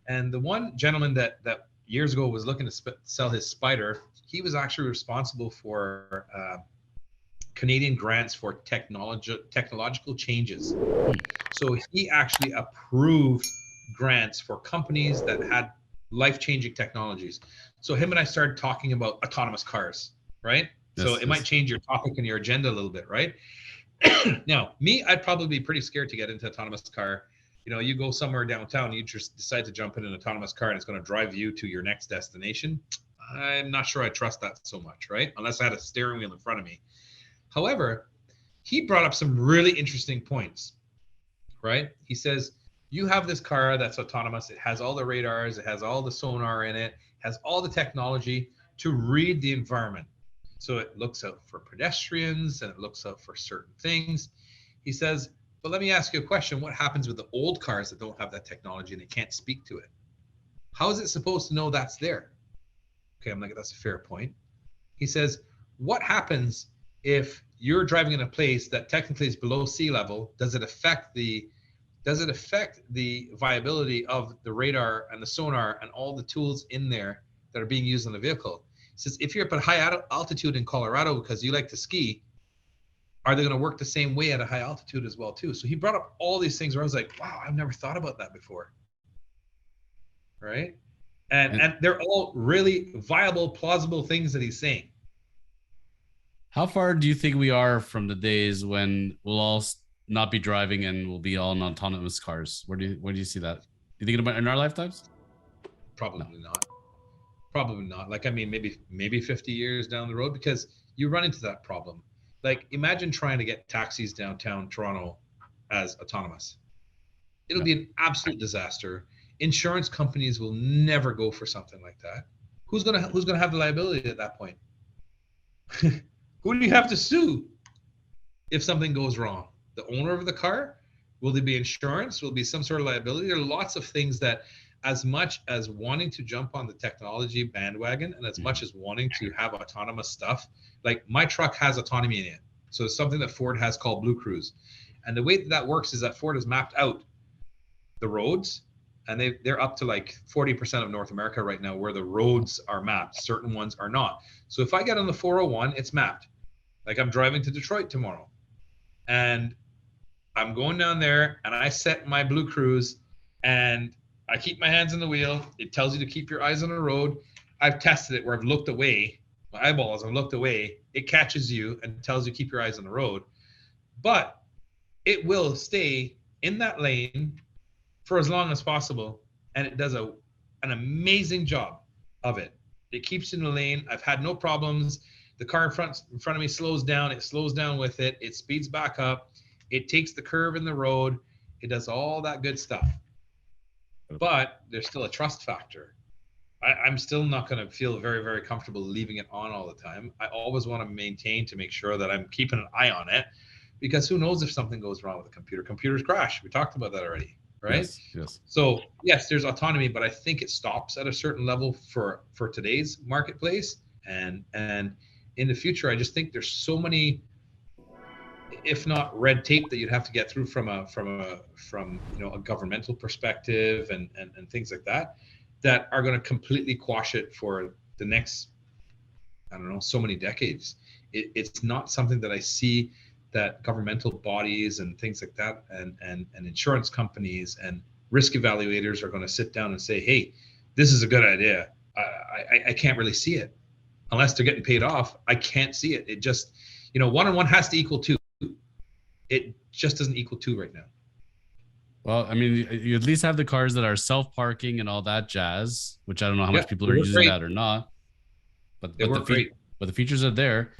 And the one gentleman that years ago was looking to sell his Spider, he was actually responsible for Canadian grants for technological changes. So he actually approved grants for companies that had life-changing technologies. So him and I started talking about autonomous cars, right? Yes, so it yes. might change your topic and your agenda a little bit, right? Now, me, I'd probably be pretty scared to get into autonomous car. You know, you go somewhere downtown, you just decide to jump in an autonomous car and it's going to drive you to your next destination. I'm not sure I trust that so much, right? Unless I had a steering wheel in front of me. However, he brought up some really interesting points, right? He says, you have this car that's autonomous. It has all the radars. It has all the sonar in it, has all the technology to read the environment. So it looks out for pedestrians and it looks out for certain things. He says, but let me ask you a question. What happens with the old cars that don't have that technology and they can't speak to it? How is it supposed to know that's there? Okay, I'm like, that's a fair point. He says, what happens if you're driving in a place that technically is below sea level? Does it affect the viability of the radar and the sonar and all the tools in there that are being used in the vehicle? He says, if you're up at high altitude in Colorado because you like to ski, are they going to work the same way at a high altitude as well too? So he brought up all these things where I was like, wow, I've never thought about that before. Right? And they're all really viable, plausible things that he's saying. How far do you think we are from the days when we'll all not be driving and we'll be all in autonomous cars? Where do you see that? Do you think about in our lifetimes? Probably not. Probably not. Like, I mean, maybe 50 years down the road, because you run into that problem. Like, imagine trying to get taxis downtown Toronto as autonomous. It'll be an absolute disaster. Insurance companies will never go for something like that. Who's gonna have the liability at that point? Who do you have to sue if something goes wrong? The owner of the car? Will there be insurance? Will there be some sort of liability? There are lots of things that, as much as wanting to jump on the technology bandwagon and as much as wanting to have autonomous stuff, like my truck has autonomy in it. So it's something that Ford has called Blue Cruise. And the way that works is that Ford has mapped out the roads, and they're up to like 40% of North America right now where the roads are mapped. Certain ones are not. So if I get on the 401, it's mapped. Like, I'm driving to Detroit tomorrow and I'm going down there and I set my Blue Cruise and I keep my hands on the wheel. It tells you to keep your eyes on the road. I've tested it where I've looked away. My eyeballs have looked away. It catches you and tells you keep your eyes on the road. But it will stay in that lane for as long as possible, and it does an amazing job of it. It keeps in the lane. I've had no problems. The car in front of me slows down. It slows down with it. It speeds back up. It takes the curve in the road. It does all that good stuff. But there's still a trust factor. I'm still not going to feel very, very comfortable leaving it on all the time. I always want to maintain to make sure that I'm keeping an eye on it, because who knows if something goes wrong with the computer. Computers crash. We talked about that already. Right? Yes. So yes, there's autonomy, but I think it stops at a certain level for today's marketplace, and in the future, I just think there's so many, if not red tape, that you'd have to get through from a governmental perspective and things like that are going to completely quash it for the next, I don't know, so many decades. It's not something that I see that governmental bodies and things like that and insurance companies and risk evaluators are going to sit down and say, hey, this is a good idea. I can't really see it unless they're getting paid off. I can't see it. It just, 1 and 1 has to equal 2. It just doesn't equal 2 right now. Well, I mean, you at least have the cars that are self-parking and all that jazz, which I don't know how much people are using that or not. But the features are there.